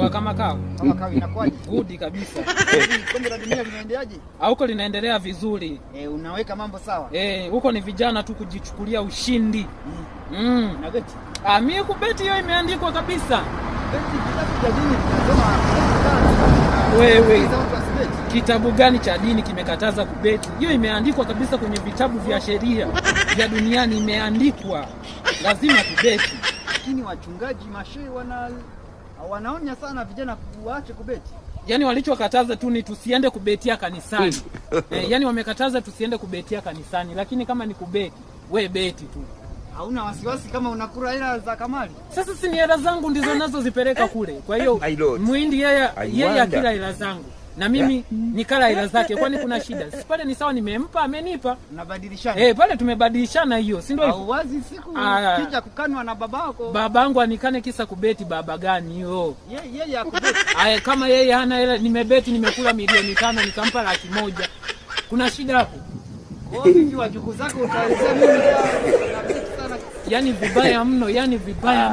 Wa kama kawa. Kama kawa inakuwaje? Good kabisa. Kombe la dunia linaendeleaje? Huko linaendelea vizuri. Unaweka mambo sawa? Huko ni vijana tu kujichukulia ushindi. Na beti? Mimi kubeti hiyo imeandikwa kabisa. Beti kitabu cha dini tunasoma. Wewe kitabu gani cha dini kimekataza kubeti? Hiyo imeandikwa kabisa kwenye vitabu vya sheria vya duniani, imeandikwa lazima kubeti. Lakini wachungaji mashehe wanaonya sana vijana kuache kubeti. Yaani walichokataza tu ni tusiende kubetia kanisani. Yaani wamekataza tusiende kubetia kanisani, lakini kama ni kubeti, we beti tu. Hauna wasiwasi kama unakula hela za kamali? Sasa si ni hela zangu ndizo nazozipeleka kule. Kwa hiyo muhindi yeye akila hela zangu na mimi nikala hela zake, kwani kuna shida? Si pale ni sawa, nimempa amenipa. Unabadilishana. Pale tumebadilishana hiyo, si ndio? Au wazi siku kija kukanwa na babako. Babangu anikane kisa kubeti, baba gani hiyo? Yeye akubeti. Kama yeye hana hela, nimebeti nimekula milioni 5 nikampa 100,000. Kuna shida hapo? Kwa hiyo wajukuu zako utaelezea mimi na beti sana. Yaani vibaya mno, yaani vibaya.